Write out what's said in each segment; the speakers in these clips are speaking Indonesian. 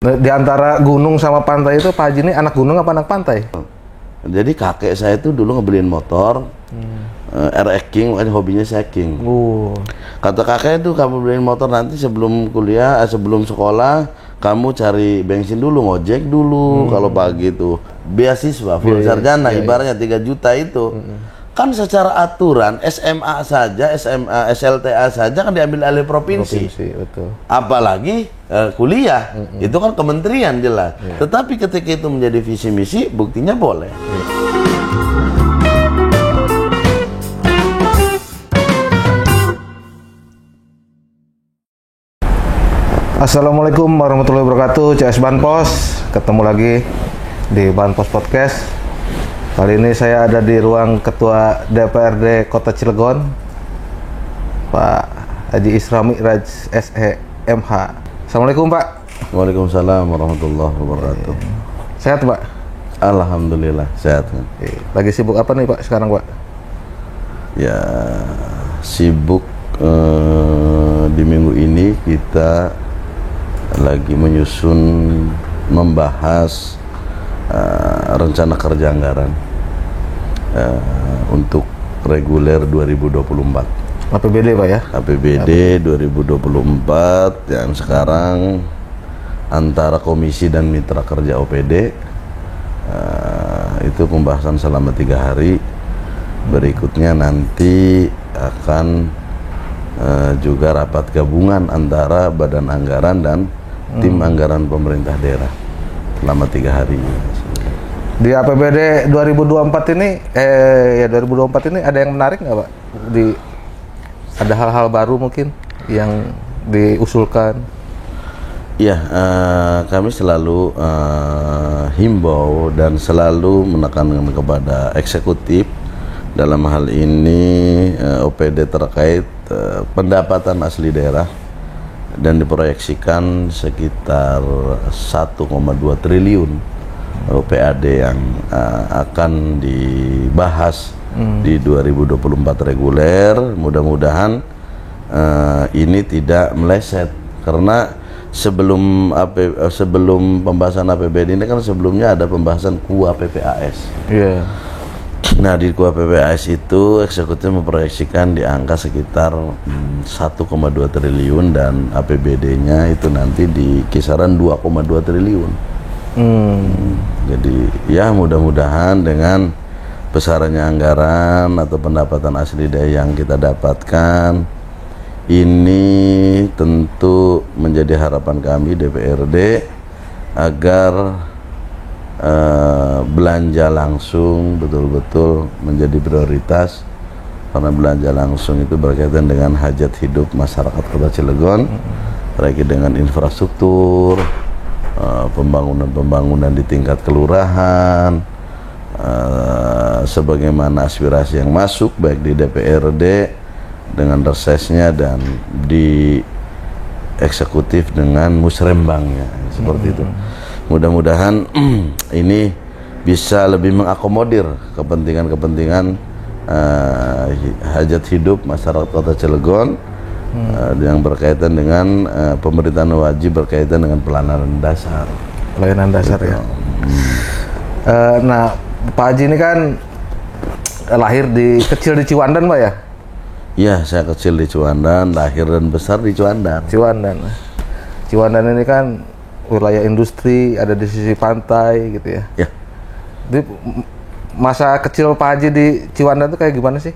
Nah, di antara gunung sama pantai itu Pak Haji ini anak gunung apa anak pantai? Jadi kakek saya itu dulu ngebeliin motor, RX-king, makanya hobinya cycling. Kata kakek itu, kamu beliin motor nanti sebelum kuliah, sebelum sekolah, kamu cari bensin dulu, ngojek dulu. Kalau pagi itu beasiswa, full sarjana, ibaratnya 3 juta itu. Kan secara aturan SMA saja, SLTA saja kan diambil alih provinsi. Betul. Apalagi kuliah, itu kan kementerian jelas. Tetapi ketika itu menjadi visi misi, buktinya boleh. Assalamualaikum warahmatullahi wabarakatuh, CS Banpos. Ketemu lagi di Banpos Podcast. Kali ini saya ada di ruang Ketua DPRD Kota Cilegon, Pak Haji Isra Mi'raj SE MH. Assalamualaikum Pak. Waalaikumsalam warahmatullahi wabarakatuh. Sehat Pak? Alhamdulillah sehat. Lagi sibuk apa nih Pak sekarang Pak? Ya sibuk di minggu ini kita lagi menyusun, membahas rencana kerja anggaran untuk reguler 2024. APBD Pak ya? APBD 2024 yang sekarang antara komisi dan mitra kerja OPD itu pembahasan selama 3 hari. Berikutnya nanti akan juga rapat gabungan antara badan anggaran dan tim anggaran pemerintah daerah selama 3 hari. Di APBD 2024 ini, 2024 ini ada yang menarik nggak Pak? Ada hal-hal baru mungkin yang diusulkan? Ya, kami selalu himbau dan selalu menekankan kepada eksekutif dalam hal ini OPD terkait pendapatan asli daerah dan diproyeksikan sekitar 1,2 triliun PAD yang akan dibahas di 2024 reguler. Mudah-mudahan ini tidak meleset, karena sebelum pembahasan APBD ini kan sebelumnya ada pembahasan KUA PPAS. Nah, di KUA PPAS itu eksekutif memproyeksikan di angka sekitar 1,2 triliun dan APBD-nya itu nanti di kisaran 2,2 triliun. Jadi ya mudah-mudahan dengan besarannya anggaran atau pendapatan asli daerah yang kita dapatkan, ini tentu menjadi harapan kami DPRD agar belanja langsung betul-betul menjadi prioritas, karena belanja langsung itu berkaitan dengan hajat hidup masyarakat Kota Cilegon, terkait dengan infrastruktur, pembangunan di tingkat kelurahan, sebagaimana aspirasi yang masuk baik di DPRD dengan resesnya dan di eksekutif dengan musrembangnya, seperti itu. Mudah-mudahan ini bisa lebih mengakomodir kepentingan-kepentingan hajat hidup masyarakat Kota Cilegon yang berkaitan dengan pemerintahan wajib berkaitan dengan pelayanan dasar. Pelayanan dasar ya. Nah, Pak Haji ini kan lahir kecil di Ciwandan Pak ya? Iya, saya kecil di Ciwandan, lahir dan besar di Ciwandan. Ciwandan ini kan wilayah industri, ada di sisi pantai gitu ya. Ya. Jadi masa kecil Pak Haji di Ciwandan itu kayak gimana sih?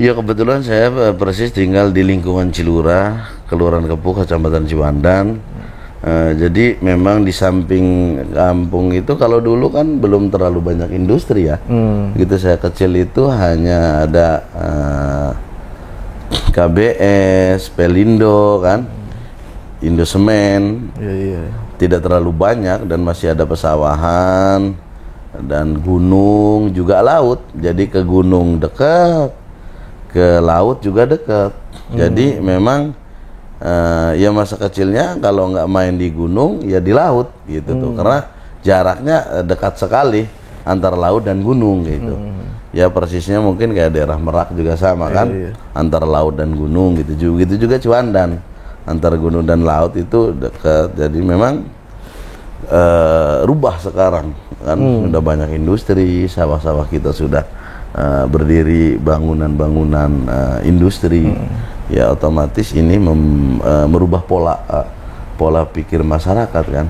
Ya, kebetulan saya persis tinggal di lingkungan Cilura, Kelurahan Kepuh, Kecamatan Ciwandan. Jadi memang di samping kampung itu, kalau dulu kan belum terlalu banyak industri ya. Gitu saya kecil itu hanya ada KBS, Pelindo kan, Indosemen. Tidak terlalu banyak dan masih ada pesawahan dan gunung juga laut. Jadi ke gunung dekat, ke laut juga dekat. Jadi memang ya masa kecilnya kalau nggak main di gunung ya di laut gitu tuh, karena jaraknya dekat sekali antara laut dan gunung gitu. Ya persisnya mungkin kayak daerah Merak juga sama kan, antara laut dan gunung gitu juga Ciwandan, antara gunung dan laut itu dekat. Jadi memang rubah sekarang kan. Sudah banyak industri, sawah-sawah kita sudah berdiri bangunan-bangunan industri. Ya otomatis ini merubah pola pikir masyarakat kan.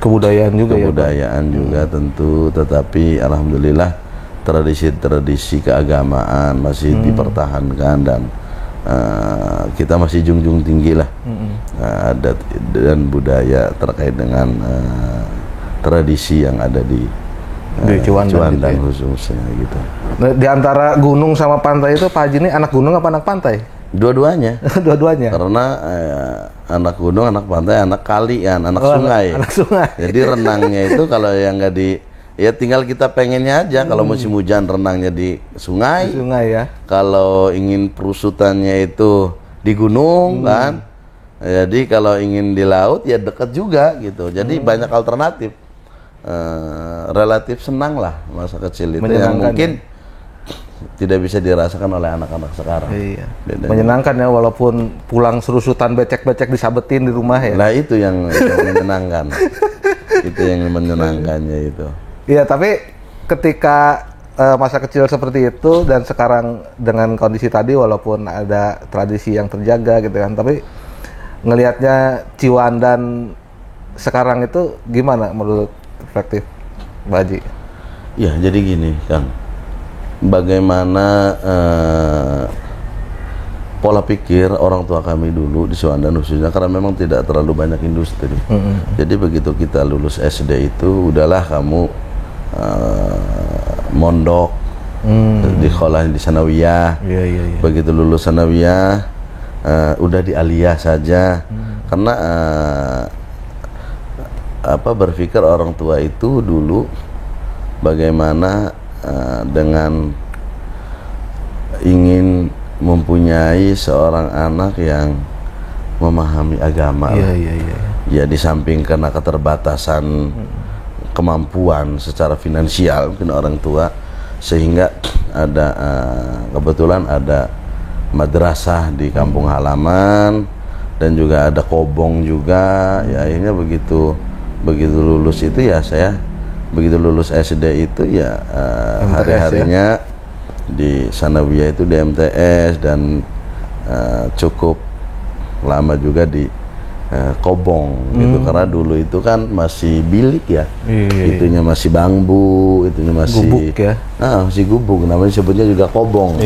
Kebudayaan juga Kebudayaan juga tentu, tetapi alhamdulillah tradisi-tradisi keagamaan masih dipertahankan dan kita masih junjung tinggi lah adat dan budaya terkait dengan tradisi yang ada di Ciwandan khususnya gitu. Nah, di antara gunung sama pantai itu Pak Haji ini anak gunung apa anak pantai? Dua-duanya. Dua-duanya. Karena anak gunung, anak pantai, anak kali kan, anak sungai. Anak sungai. Jadi renangnya itu kalau yang nggak di, ya tinggal kita pengennya aja. Kalau musim hujan renangnya di sungai. Sungai ya. Kalau ingin perusutannya itu di gunung kan. Jadi kalau ingin di laut ya dekat juga gitu. Jadi banyak alternatif. Relatif senang lah masa kecil itu yang mungkin tidak bisa dirasakan oleh anak-anak sekarang. Iya. Menyenangkan ya, walaupun pulang serusutan becek-becek disabetin di rumah ya. Nah itu yang menyenangkan. Itu yang menyenangkannya itu. Iya, tapi ketika masa kecil seperti itu dan sekarang dengan kondisi tadi, walaupun ada tradisi yang terjaga gitu kan, tapi ngelihatnya Ciwandan sekarang itu gimana menurut perspektif Mbak Haji? Ya jadi gini Kang, bagaimana pola pikir orang tua kami dulu di Ciwandan khususnya, karena memang tidak terlalu banyak industri. Jadi begitu kita lulus SD itu udahlah kamu mondok di sekolah di sanawiyah. Begitu lulus sanawiyah udah di aliyah saja. Karena berpikir orang tua itu dulu bagaimana dengan ingin mempunyai seorang anak yang memahami agama. Ya di samping karena keterbatasan kemampuan secara finansial mungkin orang tua, sehingga ada kebetulan ada madrasah di kampung halaman dan juga ada kobong juga. Ya akhirnya begitu lulus itu ya saya begitu lulus SD itu ya hari-harinya di sanawiyah itu di MTS dan cukup lama juga di kobong gitu, karena dulu itu kan masih bilik ya. Itunya masih bambu, itunya masih gubuk ya. Masih gubuk, namanya sebutnya juga kobong.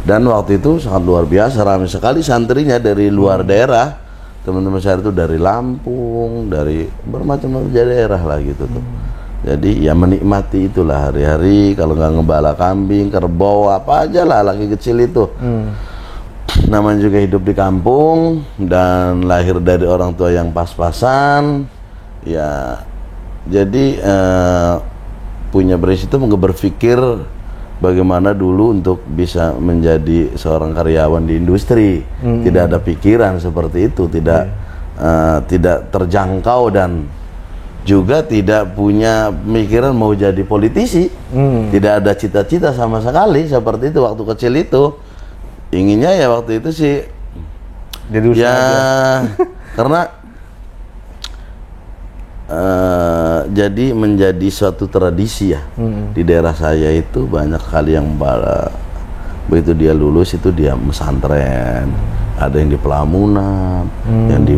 Dan waktu itu sangat luar biasa, ramai sekali santrinya dari luar daerah. Teman-teman saya itu dari Lampung, dari bermacam-macam daerah lah gitu tuh. Jadi ya menikmati itulah hari-hari, kalau nggak ngebala kambing, kerbau, apa aja lah laki kecil itu. Namanya juga hidup di kampung dan lahir dari orang tua yang pas-pasan. Ya jadi punya prinsip itu berpikir bagaimana dulu untuk bisa menjadi seorang karyawan di industri. Tidak ada pikiran seperti itu, tidak terjangkau dan juga tidak punya pemikiran mau jadi politisi. Tidak ada cita-cita sama sekali seperti itu waktu kecil itu. Inginnya ya waktu itu sih jadi ya karena jadi menjadi suatu tradisi ya. Di daerah saya itu banyak kali yang begitu dia lulus itu dia pesantren. Ada yang di Pelamunan, yang di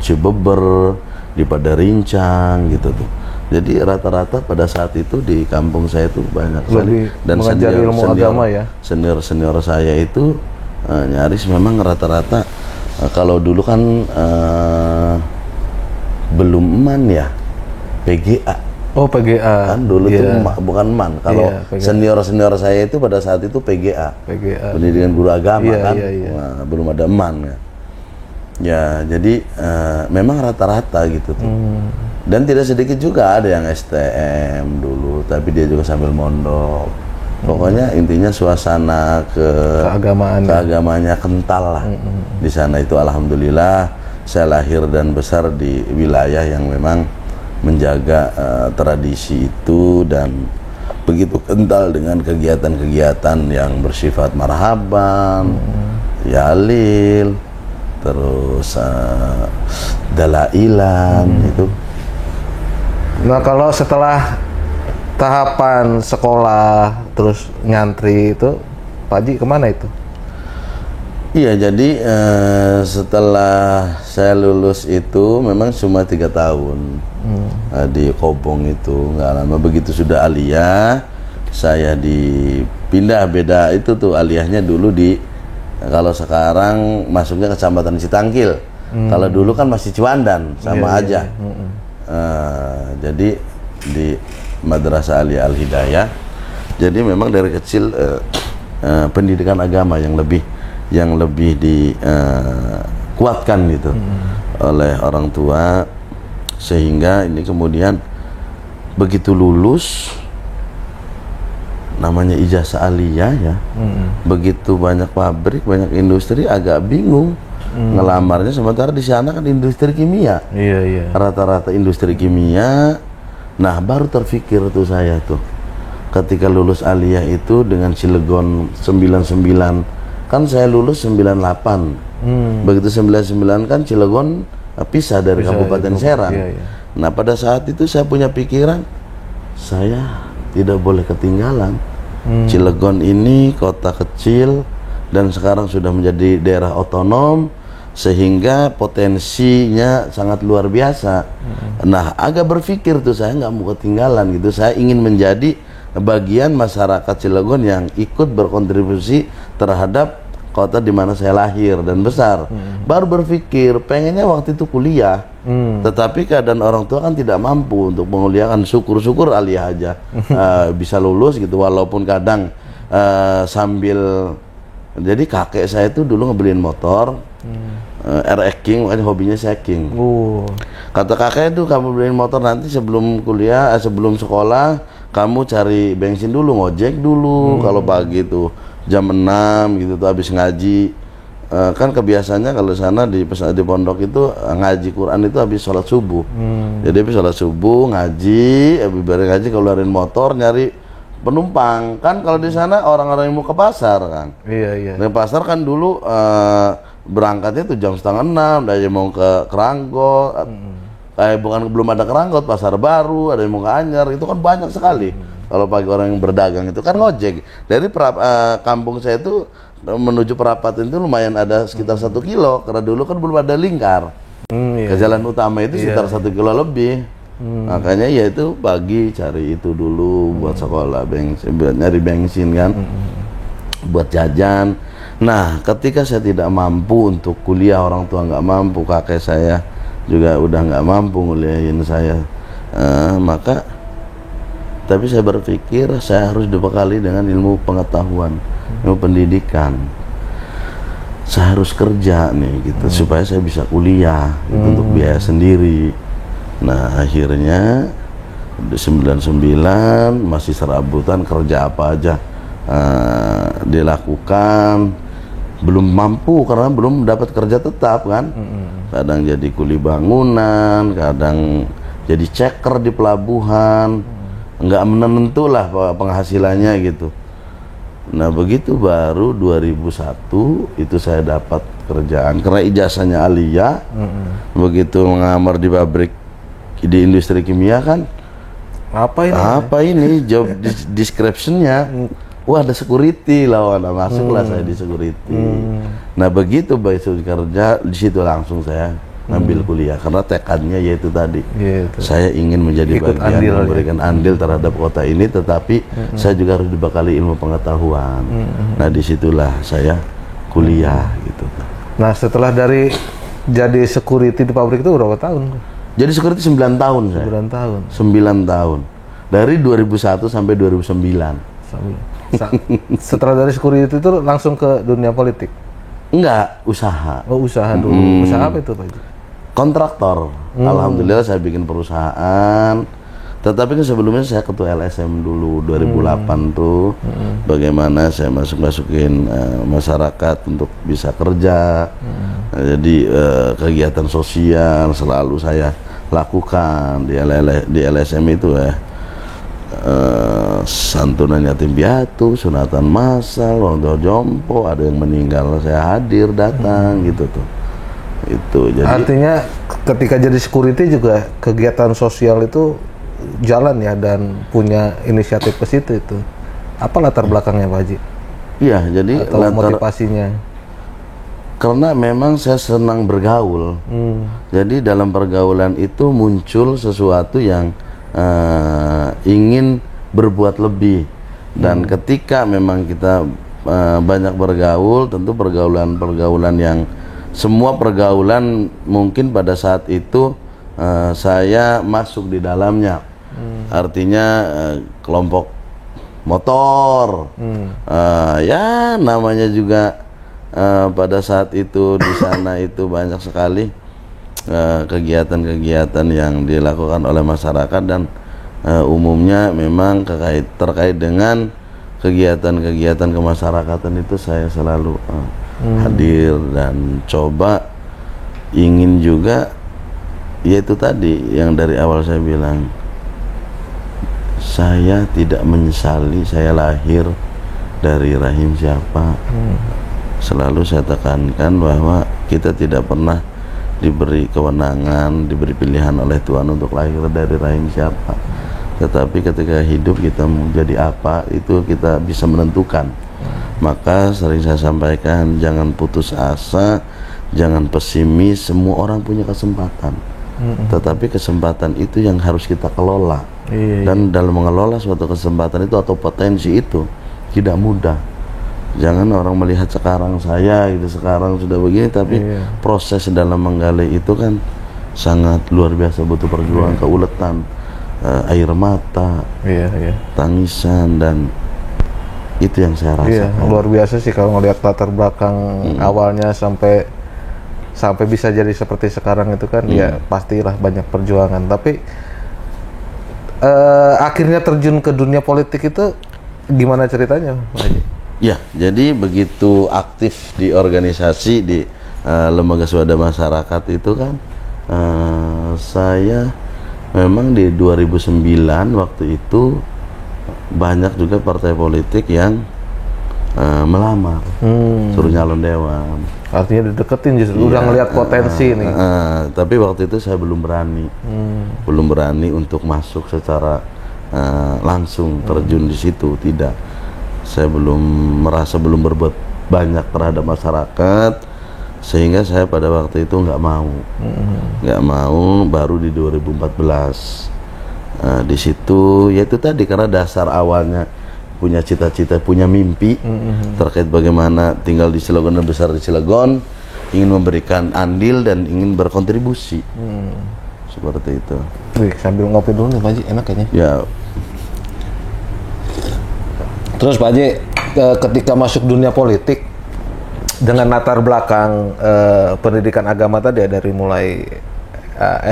Cibeber, di Padarincang gitu tuh. Jadi rata-rata pada saat itu di kampung saya itu banyak sekali, dan senior saya itu nyaris memang rata-rata kalau dulu kan belum MAN ya, PGA. Oh PGA. Kan dulu tuh bukan MAN. Kalau senior saya itu pada saat itu PGA. Pendidikan Guru Agama kan. Nah, belum ada MAN ya. Ya jadi memang rata-rata gitu tuh. Dan tidak sedikit juga ada yang STM dulu, tapi dia juga sambil mondok. Pokoknya intinya suasana keagamaannya kental lah. Di sana itu alhamdulillah saya lahir dan besar di wilayah yang memang menjaga tradisi itu dan begitu kental dengan kegiatan-kegiatan yang bersifat marhaban, yalil, terus dalailan itu. Nah, kalau setelah tahapan sekolah terus nyantri itu, Pak Haji kemana itu? Iya, jadi setelah saya lulus itu memang cuma 3 tahun di Kobong itu, nggak lama. Begitu sudah aliyah, saya dipindah beda itu tuh, aliyahnya dulu kalau sekarang masuknya Kecamatan Citangkil. Kalau dulu kan masih Ciwandan, sama aja. Jadi di Madrasah Aliyah Al-Hidayah. Jadi memang dari kecil pendidikan agama yang lebih dikuatkan gitu oleh orang tua, sehingga ini kemudian begitu lulus, namanya ijazah aliyah ya, begitu banyak pabrik, banyak industri, agak bingung ngelamarnya, sementara di sana kan industri kimia, rata-rata industri kimia. Nah, baru terfikir tuh saya tuh ketika lulus aliyah itu dengan Cilegon 99, kan saya lulus 98. Begitu 99 kan Cilegon pisah dari Kabupaten Serang. Nah, pada saat itu saya punya pikiran, saya tidak boleh ketinggalan. Cilegon ini kota kecil dan sekarang sudah menjadi daerah otonom, sehingga potensinya sangat luar biasa. Nah, agak berpikir tuh saya nggak mau ketinggalan gitu. Saya ingin menjadi bagian masyarakat Cilegon yang ikut berkontribusi terhadap kota di mana saya lahir dan besar. Baru berpikir pengennya waktu itu kuliah, tetapi keadaan orang tua kan tidak mampu untuk menguliakan. Syukur-syukur aliyah aja bisa lulus gitu, walaupun kadang sambil. Jadi kakek saya itu dulu ngebeliin motor R-King, makanya hobinya cycling. Kata kakek itu, kamu beliin motor nanti sebelum kuliah, sebelum sekolah, kamu cari bensin dulu, ngojek dulu. Kalau pagi tuh jam 6 gitu tuh habis ngaji. Kan kebiasaannya kalau sana di pondok itu ngaji Quran itu habis sholat subuh. Jadi habis sholat subuh ngaji, habis ngaji keluarin motor nyari penumpang. Kan kalau di sana orang-orang yang mau ke pasar kan. Iya. Di pasar kan dulu berangkatnya tuh jam 5:30, ada yang mau ke Keranggot. Belum ada Keranggot, Pasar Baru, ada yang mau ke Anyar, itu kan banyak sekali. Kalau pagi orang yang berdagang itu kan ngojek. Dari kampung saya itu menuju Perapatan itu lumayan ada sekitar 1 kilo, karena dulu kan belum ada lingkar. Ke jalan utama itu sekitar 1 kilo lebih. Makanya ya itu pagi cari itu dulu buat sekolah, nyari bensin kan, buat jajan. Nah, ketika saya tidak mampu untuk kuliah, orang tua nggak mampu, kakek saya juga udah nggak mampu nguliahin saya, tapi saya berpikir saya harus dibekali dengan ilmu pengetahuan, ilmu pendidikan. Saya harus kerja nih gitu, supaya saya bisa kuliah gitu, untuk biaya sendiri. Nah, akhirnya 99 masih serabutan, kerja apa aja dilakukan. Belum mampu karena belum dapat kerja tetap kan. Kadang jadi kuli bangunan, kadang jadi checker di pelabuhan. Nggak menentu lah penghasilannya gitu. Nah, begitu baru 2001 itu saya dapat kerjaan karena ijazahnya aliyah. Begitu mengamar di pabrik di industri kimia kan, apa ini job description-nya? Wah, ada security lawan, masuklah saya di security. Nah, begitu baik kerja di situ langsung saya ngambil kuliah karena tekadnya yaitu tadi, saya ingin menjadi bagian memberikan andil terhadap kota ini, tetapi saya juga harus dibekali ilmu pengetahuan. Nah, disitulah saya kuliah gitu. Nah, setelah dari jadi security di pabrik itu berapa tahun? Jadi security 9 tahun saya. 9 tahun. Dari 2001 sampai 2009. Setelah dari security itu langsung ke dunia politik? Enggak, usaha. Oh, usaha dulu. Usaha apa itu, Pak? Kontraktor. Alhamdulillah saya bikin perusahaan. Tetapi kan sebelumnya saya ketua LSM dulu 2008 tuh. Bagaimana saya masukin masyarakat untuk bisa kerja. Jadi kegiatan sosial selalu saya lakukan di LSM itu ya. Santunan yatim piatu, sunatan massal, orang tua jompo, ada yang meninggal saya hadir datang gitu tuh. Itu jadi artinya ketika jadi security juga kegiatan sosial itu jalan ya dan punya inisiatif ke situ itu. Apa latar belakangnya Pak Haji? Iya, jadi Atau motivasinya? Karena memang saya senang bergaul. Jadi dalam pergaulan itu muncul sesuatu yang ingin berbuat lebih. Dan ketika memang kita banyak bergaul, tentu pergaulan yang semua pergaulan mungkin pada saat itu saya masuk di dalamnya. Artinya kelompok motor, ya namanya juga pada saat itu di sana itu banyak sekali kegiatan-kegiatan yang dilakukan oleh masyarakat dan umumnya memang terkait dengan kegiatan-kegiatan kemasyarakatan itu saya selalu hadir dan coba ingin juga, yaitu tadi yang dari awal saya bilang, saya tidak menyesali saya lahir dari rahim siapa. Selalu saya tekankan bahwa kita tidak pernah diberi kewenangan, diberi pilihan oleh Tuhan untuk lahir dari rahim siapa. Tetapi ketika hidup kita mau jadi apa, itu kita bisa menentukan. Maka sering saya sampaikan, jangan putus asa, jangan pesimis, semua orang punya kesempatan. Tetapi kesempatan itu yang harus kita kelola. Dan dalam mengelola suatu kesempatan itu atau potensi itu tidak mudah. Jangan orang melihat sekarang saya gitu, sekarang sudah begini, tapi proses dalam menggali itu kan sangat luar biasa, butuh perjuangan, keuletan, air mata, tangisan, dan itu yang saya rasakan. Luar biasa sih kalau ngelihat latar belakang awalnya sampai bisa jadi seperti sekarang itu kan. Ya pastilah banyak perjuangan, tapi akhirnya terjun ke dunia politik itu gimana ceritanya, Pak Haji? Ya, jadi begitu aktif di organisasi di lembaga swadaya masyarakat itu kan, saya memang di 2009 waktu itu banyak juga partai politik yang melamar, suruh nyalon dewan. Artinya dideketin justru, udah ngelihat potensi nih. Tapi waktu itu saya belum berani untuk masuk secara langsung terjun di situ, tidak. Saya merasa belum berbuat banyak terhadap masyarakat, sehingga saya pada waktu itu nggak mau. Baru di 2014 di situ, yaitu tadi karena dasar awalnya punya cita-cita, punya mimpi terkait bagaimana tinggal di Cilegon dan besar di Cilegon, ingin memberikan andil dan ingin berkontribusi, seperti itu. Wih, sambil ngopi dulu nih Pak Haji, enak kayaknya. Ya. Terus Pak Haji, ketika masuk dunia politik dengan latar belakang pendidikan agama tadi ya, dari mulai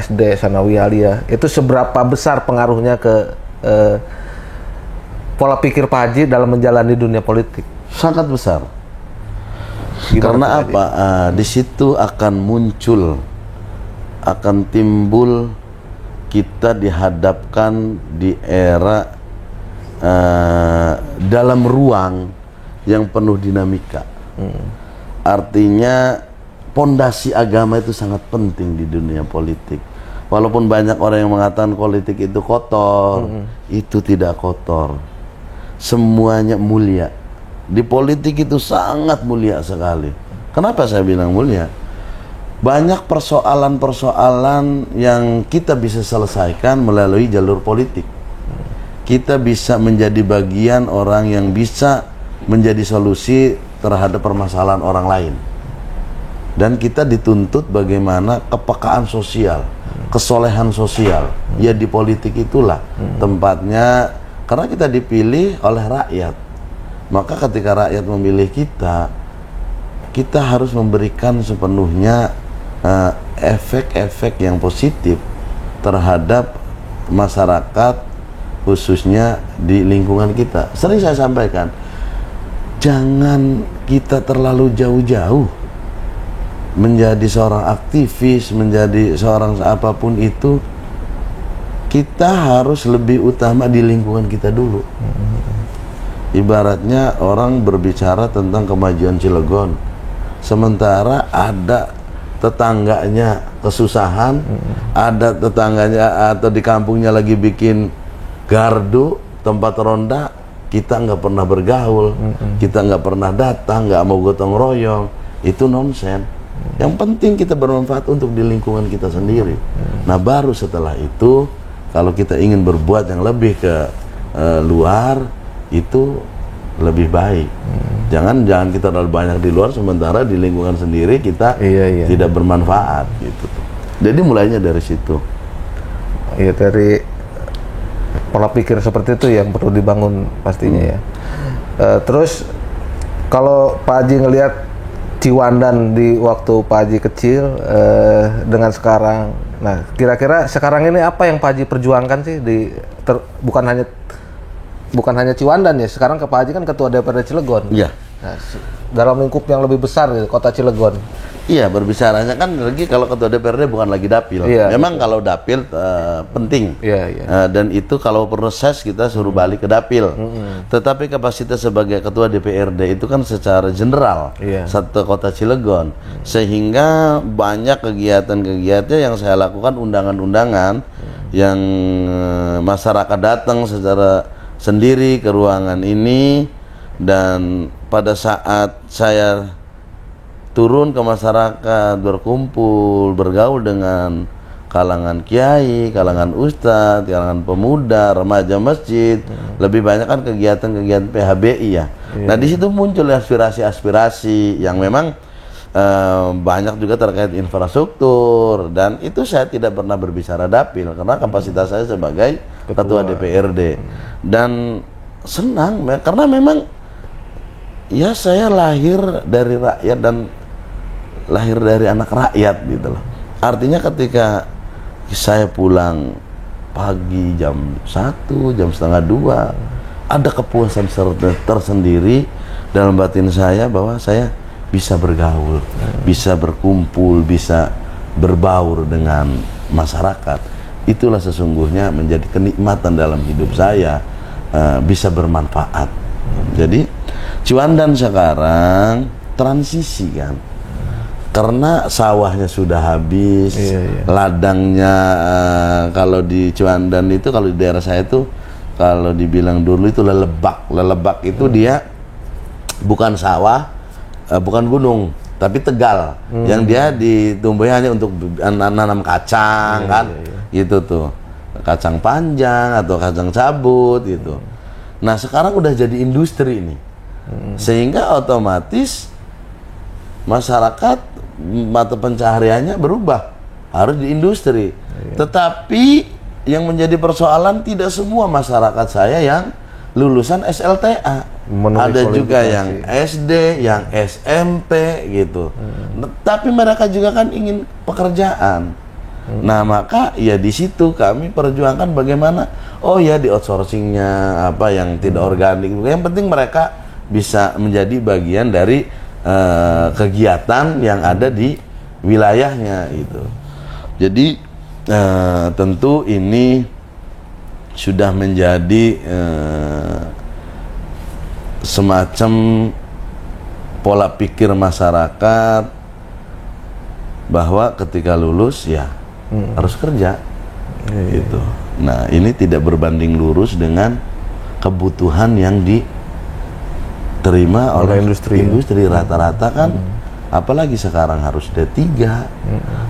SD, Sanawiyah, Aliyah, itu seberapa besar pengaruhnya ke pola pikir Pak Haji dalam menjalani dunia politik? Sangat besar. Gimana, karena apa? Di situ akan timbul kita dihadapkan di era dalam ruang yang penuh dinamika. Artinya pondasi agama itu sangat penting di dunia politik. Walaupun banyak orang yang mengatakan politik itu kotor, itu tidak kotor. Semuanya mulia. Di politik itu sangat mulia sekali. Kenapa saya bilang mulia? Banyak persoalan-persoalan yang kita bisa selesaikan melalui jalur politik. Kita bisa menjadi bagian orang yang bisa menjadi solusi terhadap permasalahan orang lain. Dan kita dituntut bagaimana kepekaan sosial, kesolehan sosial. Ya di politik itulah tempatnya, karena kita dipilih oleh rakyat. Maka ketika rakyat memilih kita, kita harus memberikan sepenuhnya efek-efek yang positif terhadap masyarakat, khususnya di lingkungan kita. Sering saya sampaikan, jangan kita terlalu jauh-jauh menjadi seorang aktivis, menjadi seorang apapun itu. Kita harus lebih utama di lingkungan kita dulu. Ibaratnya orang berbicara tentang kemajuan Cilegon, sementara ada tetangganya kesusahan, ada tetangganya atau di kampungnya lagi bikin gardu, tempat ronda, kita nggak pernah bergaul, kita nggak pernah datang, nggak mau gotong royong, itu nonsen. Yang penting kita bermanfaat untuk di lingkungan kita sendiri. Nah baru setelah itu, kalau kita ingin berbuat yang lebih ke luar, itu lebih baik. Jangan kita terlalu banyak di luar, sementara di lingkungan sendiri kita tidak bermanfaat gitu. Jadi mulainya dari situ. Iya, dari pola pikir seperti itu yang perlu dibangun pastinya ya. Terus kalau Pak Haji ngelihat Ciwandan di waktu Pak Haji kecil dengan sekarang, nah kira-kira sekarang ini apa yang Pak Haji perjuangkan sih bukan hanya Ciwandan ya, sekarang ke Pak Haji kan ketua DPRD Cilegon. Iya. Nah, dalam lingkup yang lebih besar di kota Cilegon. Iya, berbicaranya kan lagi kalau ketua DPRD bukan lagi dapil. Iya, memang kalau dapil penting. Iya. Dan itu kalau proses kita suruh balik ke dapil. Tetapi kapasitas sebagai ketua DPRD itu kan secara general satu kota Cilegon. Sehingga banyak kegiatan-kegiatan yang saya lakukan, undangan-undangan yang masyarakat datang secara sendiri ke ruangan ini, dan pada saat saya turun ke masyarakat, berkumpul, bergaul dengan kalangan kiai, kalangan ustadz, kalangan pemuda, remaja masjid, lebih banyak kan kegiatan-kegiatan PHBI ya. Nah di situ muncul aspirasi-aspirasi yang memang banyak juga terkait infrastruktur, dan itu saya tidak pernah berbicara dapil karena kapasitas saya sebagai ketua DPRD. Dan senang karena memang ya saya lahir dari rakyat dan lahir dari anak rakyat gitu loh. Artinya ketika saya pulang pagi jam 1, jam setengah 2, ada kepuasan tersendiri dalam batin saya bahwa saya bisa bergaul, bisa berkumpul, bisa berbaur dengan masyarakat. Itulah sesungguhnya menjadi kenikmatan dalam hidup saya, bisa bermanfaat. Jadi Ciwandan sekarang transisi kan, karena sawahnya sudah habis, ladangnya kalau di Ciwandan itu, kalau di daerah saya itu, kalau dibilang dulu itu lelebak itu dia bukan sawah, bukan gunung, tapi tegal, yang dia ditumbuhi hanya untuk nanam kacang kan, gitu tuh, kacang panjang atau kacang cabut gitu. Nah sekarang udah jadi industri ini, sehingga otomatis masyarakat mata pencahariannya berubah, harus di industri. Tetapi yang menjadi persoalan, tidak semua masyarakat saya yang lulusan SLTA, ada juga yang SD, yang SMP gitu. Tapi mereka juga kan ingin pekerjaan. Nah maka ya di situ kami perjuangkan bagaimana, oh ya di outsourcingnya apa yang tidak organik, yang penting mereka bisa menjadi bagian dari kegiatan yang ada di wilayahnya itu. Jadi tentu ini sudah menjadi semacam pola pikir masyarakat bahwa ketika lulus ya harus kerja gitu. Nah ini tidak berbanding lurus dengan kebutuhan yang diterima oleh industri rata-rata kan. Apalagi sekarang harus D3,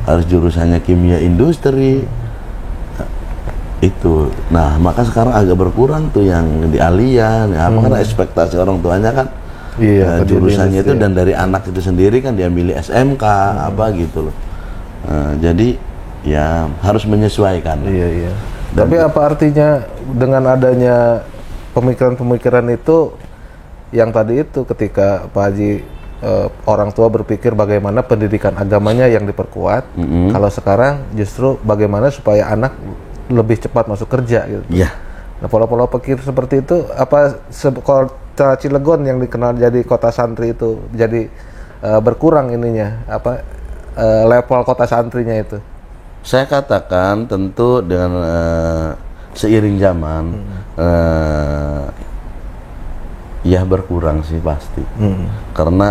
harus jurusannya kimia industri itu. Nah maka sekarang agak berkurang tuh yang di Alia, karena ekspektasi orang tuanya kan jurusannya itu, dan dari anak itu sendiri kan dia milih SMK apa gitu loh. Jadi ya harus menyesuaikan. Tapi apa artinya dengan adanya pemikiran-pemikiran itu yang tadi itu, ketika Pak Haji orang tua berpikir bagaimana pendidikan agamanya yang diperkuat, kalau sekarang justru bagaimana supaya anak lebih cepat masuk kerja gitu. Nah pola-pola pikir seperti itu, apa kota Cilegon yang dikenal jadi kota santri itu jadi berkurang ininya, apa level kota santrinya itu? Saya katakan tentu dengan seiring zaman ya berkurang sih pasti, karena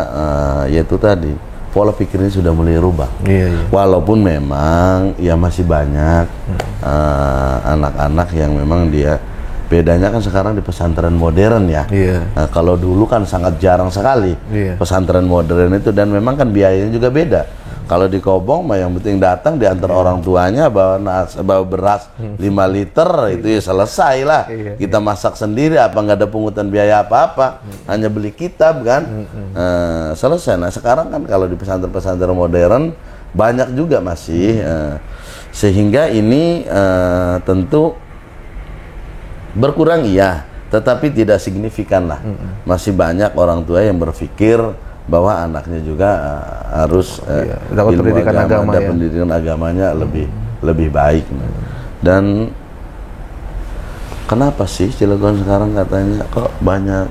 yaitu tadi pola pikirnya sudah mulai rubah. Iya. Walaupun memang ya masih banyak anak-anak yang memang dia bedanya kan sekarang di pesantren modern ya. Iya. Nah, kalau dulu kan sangat jarang sekali pesantren modern itu, dan memang kan biayanya juga beda. Kalau di Kobong mah yang penting datang diantar orang tuanya bawa beras 5 liter itu ya selesai lah. Kita masak sendiri, apa nggak ada pungutan biaya apa-apa, hanya beli kitab kan. Selesai. Nah sekarang kan kalau di pesantren-pesantren modern banyak juga masih, sehingga ini tentu berkurang iya, tetapi tidak signifikan lah. Masih banyak orang tua yang berpikir bahwa anaknya juga harus dapat pendidikan agama, pendidikan agamanya lebih baik. Dan kenapa sih Cilegon sekarang katanya kok banyak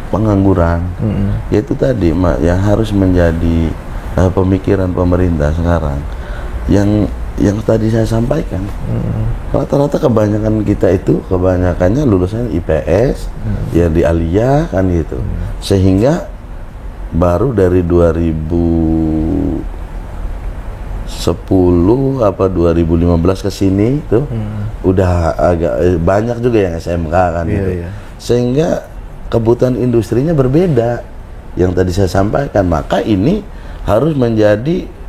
pengangguran? Yaitu tadi yang harus menjadi pemikiran pemerintah sekarang, yang tadi saya sampaikan. Rata-rata kebanyakan kita itu kebanyakannya lulusan IPS, ya di Aliyah kan gitu. Sehingga baru dari 2010 apa 2015 ke sini tuh udah agak banyak juga yang SMK kan gitu. Sehingga kebutuhan industrinya berbeda yang tadi saya sampaikan. Maka ini harus menjadi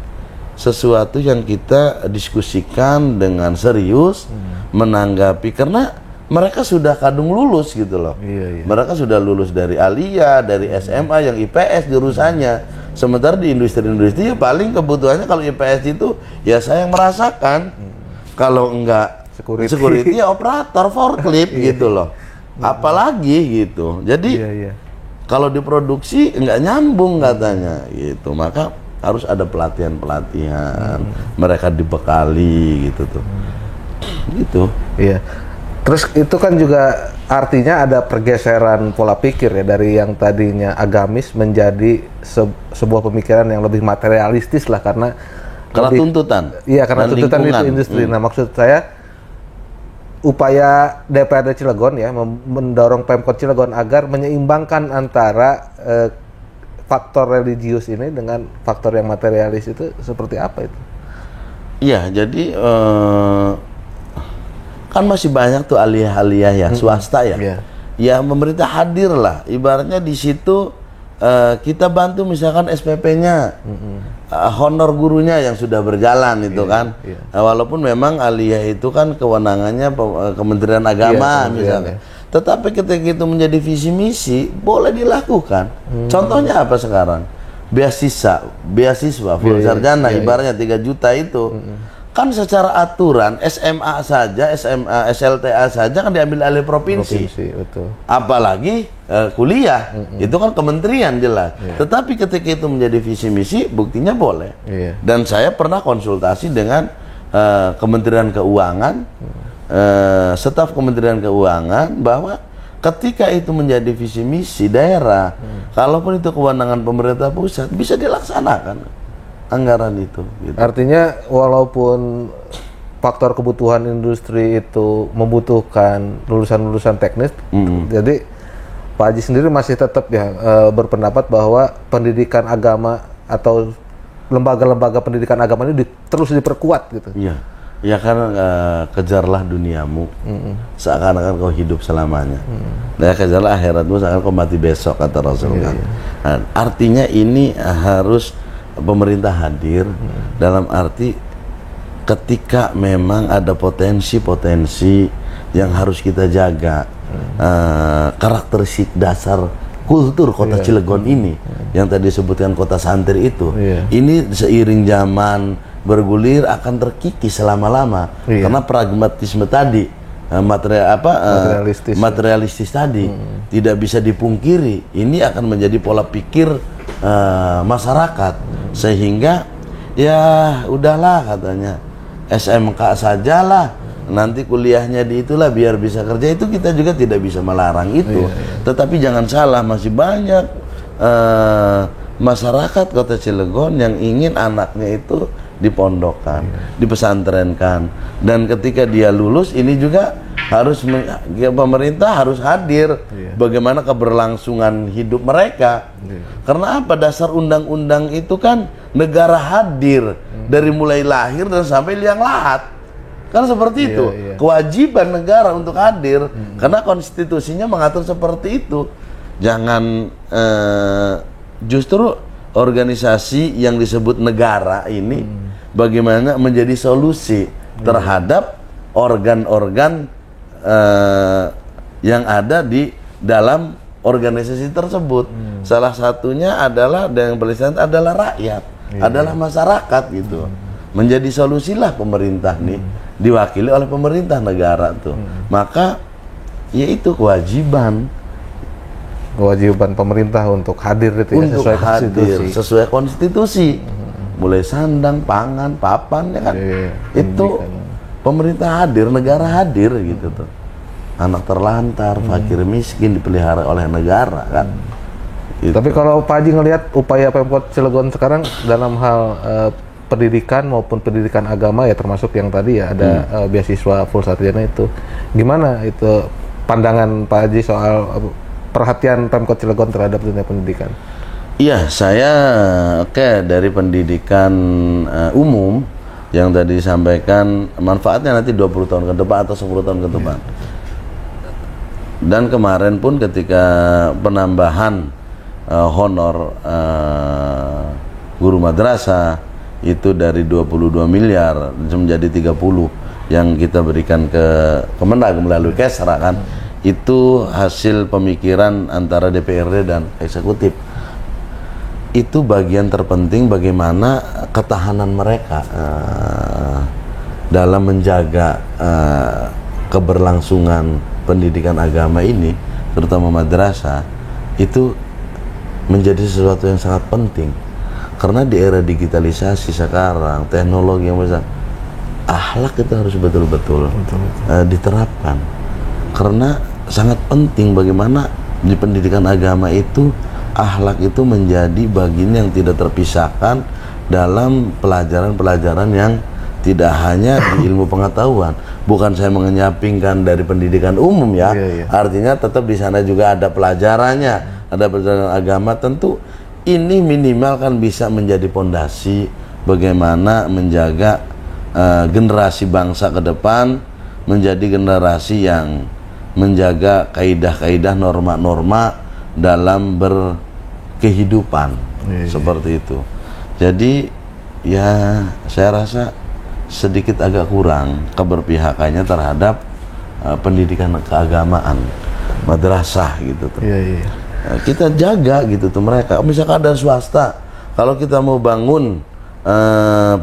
sesuatu yang kita diskusikan dengan serius, menanggapi, karena mereka sudah kadung lulus gitu loh. Mereka sudah lulus dari Aliyah, dari SMA yang IPS jurusannya. Sementara di industri-industri ya paling kebutuhannya kalau IPS itu ya saya yang merasakan, kalau enggak security ya operator forklift gitu loh. Apalagi gitu. Jadi kalau diproduksi enggak nyambung katanya gitu. Maka harus ada pelatihan-pelatihan, mereka dibekali gitu tuh. Gitu. Iya. Terus itu kan juga artinya ada pergeseran pola pikir ya, dari yang tadinya agamis menjadi sebuah pemikiran yang lebih materialistis lah, karena tuntutan. Iya, karena tuntutan itu industri. Nah, maksud saya upaya DPRD Cilegon ya mendorong Pemkot Cilegon agar menyeimbangkan antara faktor religius ini dengan faktor yang materialis itu seperti apa itu? Iya, jadi kan masih banyak tuh aliyah-aliyah ya swasta ya. Ya pemerintah hadir lah. Ibaratnya di situ kita bantu misalkan SPP-nya, honor gurunya yang sudah berjalan itu kan. Walaupun memang aliyah itu kan kewenangannya Kementerian Agama misalnya. Tetapi ketika itu menjadi visi misi, boleh dilakukan. Contohnya apa sekarang? Beasiswa full sarjana, ibaratnya 3 juta itu. Kan secara aturan SMA saja, SLTA saja kan diambil alih provinsi. Betul. Apalagi kuliah, itu kan kementerian jelas. Tetapi ketika itu menjadi visi misi, buktinya boleh. Dan saya pernah konsultasi dengan Kementerian Keuangan, staf Kementerian Keuangan, bahwa ketika itu menjadi visi misi daerah, kalaupun itu kewenangan pemerintah pusat, bisa dilaksanakan anggaran itu. Gitu. Artinya walaupun faktor kebutuhan industri itu membutuhkan lulusan-lulusan teknis, jadi Pak Haji sendiri masih tetap ya berpendapat bahwa pendidikan agama atau lembaga-lembaga pendidikan agama ini terus diperkuat gitu. Iya. Ya kan kejarlah duniamu seakan-akan kau hidup selamanya. Nah, kejarlah akhiratmu seakan kau mati besok, kata Rasul kan. Nah, artinya ini harus pemerintah hadir dalam arti ketika memang ada potensi-potensi yang harus kita jaga, karakteristik dasar kultur kota Cilegon ini yang tadi disebutkan kota santri itu, ini seiring zaman bergulir akan terkikis selama-lama karena pragmatisme tadi, materialistis tadi tidak bisa dipungkiri. Ini akan menjadi pola pikir masyarakat, sehingga ya udahlah katanya SMK sajalah, nanti kuliahnya di itulah biar bisa kerja. Itu kita juga tidak bisa melarang itu. Tetapi jangan salah, masih banyak masyarakat kota Cilegon yang ingin anaknya itu dipondokkan, dipesantrenkan, dan ketika dia lulus ini juga pemerintah harus hadir. Bagaimana keberlangsungan hidup mereka. Karena apa? Dasar undang-undang itu kan negara hadir dari mulai lahir dan sampai liang lahat. Kan seperti itu. Kewajiban negara untuk hadir karena konstitusinya mengatur seperti itu. Jangan justru organisasi yang disebut negara ini bagaimana menjadi solusi terhadap organ-organ yang ada di dalam organisasi tersebut. Salah satunya adalah, dan yang paling adalah rakyat, adalah masyarakat gitu. Menjadi solusilah pemerintah nih, diwakili oleh pemerintah negara tuh. Maka yaitu kewajiban pemerintah untuk hadir itu ya, untuk sesuai konstitusi. Mulai sandang, pangan, papan ya kan. Itu pemerintah hadir, negara hadir gitu tuh. Anak terlantar, fakir miskin dipelihara oleh negara kan. Gitu. Tapi kalau Pak Haji ngelihat upaya Pemkot Cilegon sekarang dalam hal pendidikan maupun pendidikan agama ya, termasuk yang tadi ya ada beasiswa full sarjana itu, gimana itu pandangan Pak Haji soal perhatian Pemkot Cilegon terhadap dunia pendidikan? Iya, saya dari pendidikan umum yang tadi disampaikan, manfaatnya nanti 20 tahun ke depan atau 10 tahun ke depan. Dan kemarin pun ketika penambahan honor guru madrasah itu dari 22 miliar menjadi 30 yang kita berikan ke Kemenag melalui Kesra kan. Itu hasil pemikiran antara DPRD dan eksekutif. Itu bagian terpenting bagaimana ketahanan mereka dalam menjaga keberlangsungan pendidikan agama ini, terutama madrasah, itu menjadi sesuatu yang sangat penting. Karena di era digitalisasi sekarang, teknologi yang besar, akhlak itu harus betul-betul diterapkan. Karena sangat penting bagaimana di pendidikan agama itu akhlak itu menjadi bagian yang tidak terpisahkan dalam pelajaran-pelajaran yang tidak hanya di ilmu pengetahuan. Bukan saya mengenyampingkan dari pendidikan umum ya. Artinya tetap di sana juga ada pelajarannya, ada pelajaran agama. Tentu ini minimal kan bisa menjadi pondasi bagaimana menjaga generasi bangsa ke depan menjadi generasi yang menjaga kaidah-kaidah norma-norma dalam berkehidupan seperti itu. Jadi ya saya rasa sedikit agak kurang keberpihakannya terhadap pendidikan keagamaan madrasah gitu tuh. Kita jaga gitu tuh mereka. Misalkan ada swasta, kalau kita mau bangun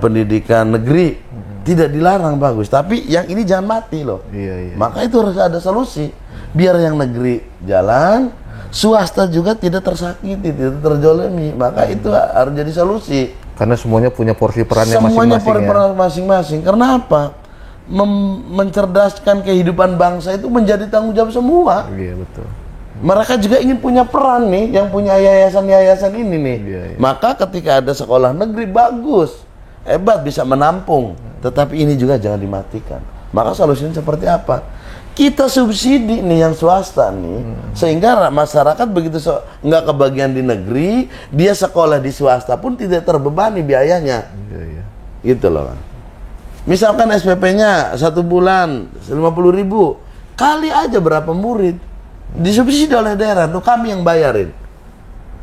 pendidikan negeri tidak dilarang, bagus, tapi yang ini jangan mati loh. Maka itu harus ada solusi biar yang negeri jalan, swasta juga tidak tersakiti, tidak terjolimi. Maka itu harus jadi solusi. Karena semuanya punya porsi perannya masing-masing. Semuanya peran masing-masing. Karena apa? Mencerdaskan kehidupan bangsa itu menjadi tanggung jawab semua. Iya betul. Mereka juga ingin punya peran nih, yang punya yayasan-yayasan ini nih. Maka ketika ada sekolah negeri bagus, hebat, bisa menampung. Tetapi ini juga jangan dimatikan. Maka solusinya seperti apa? Kita subsidi nih yang swasta nih, sehingga masyarakat begitu nggak kebagian di negeri, dia sekolah di swasta pun tidak terbebani biayanya. Gitu loh. Misalkan SPP-nya 1 bulan 50.000, kali aja berapa murid, disubsidi oleh daerah, tuh kami yang bayarin.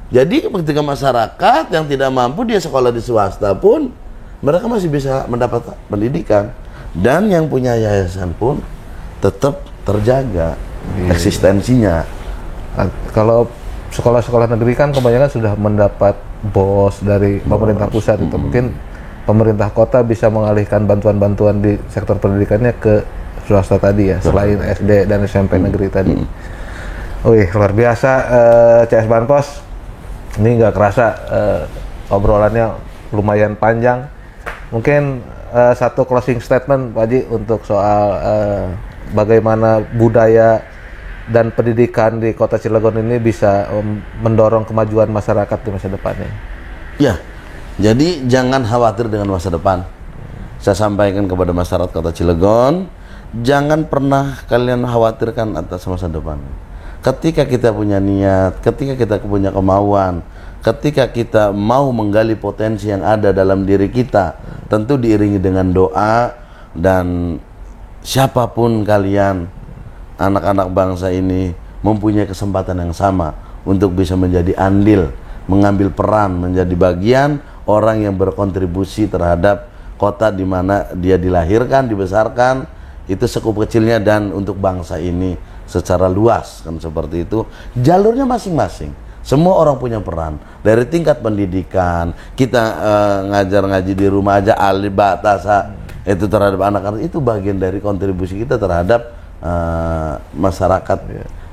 Jadi ketika masyarakat yang tidak mampu dia sekolah di swasta pun mereka masih bisa mendapat pendidikan, dan yang punya yayasan pun tetap terjaga eksistensinya. Kalau sekolah-sekolah negeri kan kebanyakan sudah mendapat BOS dari pemerintah pusat itu. Mungkin pemerintah kota bisa mengalihkan bantuan-bantuan di sektor pendidikannya ke swasta tadi ya, selain SD dan SMP negeri tadi. Wih, luar biasa CS Banpos. Ini nggak kerasa obrolannya lumayan panjang. Mungkin satu closing statement Pak Haji untuk soal bagaimana budaya dan pendidikan di Kota Cilegon ini bisa mendorong kemajuan masyarakat di masa depannya. Ya, jadi jangan khawatir dengan masa depan. Saya sampaikan kepada masyarakat Kota Cilegon, jangan pernah kalian khawatirkan atas masa depan. Ketika kita punya niat, ketika kita punya kemauan, ketika kita mau menggali potensi yang ada dalam diri kita, tentu diiringi dengan doa. Dan siapapun kalian, anak-anak bangsa ini mempunyai kesempatan yang sama untuk bisa menjadi andil, mengambil peran, menjadi bagian orang yang berkontribusi terhadap kota di mana dia dilahirkan, dibesarkan, itu sekup kecilnya, dan untuk bangsa ini secara luas, kan seperti itu. Jalurnya masing-masing, semua orang punya peran. Dari tingkat pendidikan, kita ngajar ngaji di rumah aja, alif ba ta sa, itu terhadap anak-anak, itu bagian dari kontribusi kita terhadap masyarakat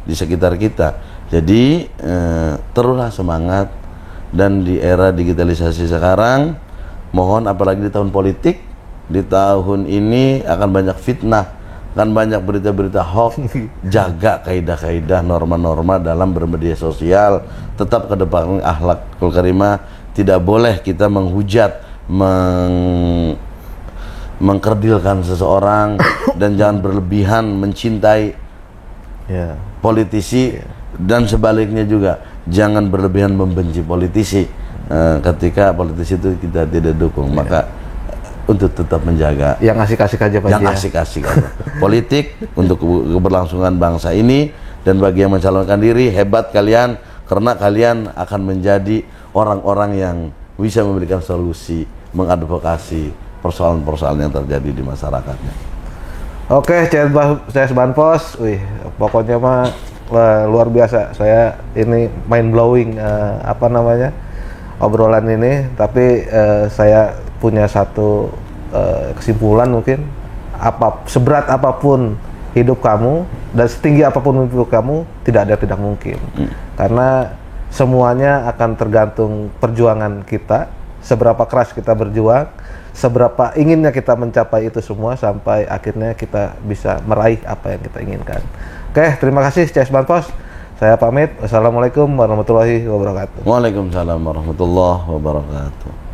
di sekitar kita. Jadi teruslah semangat. Dan di era digitalisasi sekarang, mohon apalagi di tahun politik, di tahun ini akan banyak fitnah, akan banyak berita-berita hoax. Jaga kaidah-kaidah, norma-norma dalam bermedia sosial, tetap kedepan akhlakul karimah. Tidak boleh kita menghujat, mengkerdilkan seseorang, dan jangan berlebihan mencintai politisi, dan sebaliknya juga jangan berlebihan membenci politisi ketika politisi itu kita tidak dukung. Maka untuk tetap menjaga yang asik-asik aja Pak, yang asik-asik aja politik untuk keberlangsungan bangsa ini. Dan bagi yang mencalonkan diri, hebat kalian, karena kalian akan menjadi orang-orang yang bisa memberikan solusi, mengadvokasi persoalan-persoalan yang terjadi di masyarakatnya. Oke, CS Banpos, pokoknya mah luar biasa. Saya ini mind blowing obrolan ini. Tapi saya punya satu kesimpulan mungkin, seberat apapun hidup kamu dan setinggi apapun hidup kamu, tidak ada yang tidak mungkin. Karena semuanya akan tergantung perjuangan kita, seberapa keras kita berjuang, seberapa inginnya kita mencapai itu semua, sampai akhirnya kita bisa meraih apa yang kita inginkan. Oke, terima kasih CS Banpos. Saya pamit. Wassalamualaikum warahmatullahi wabarakatuh. Waalaikumsalam warahmatullahi wabarakatuh.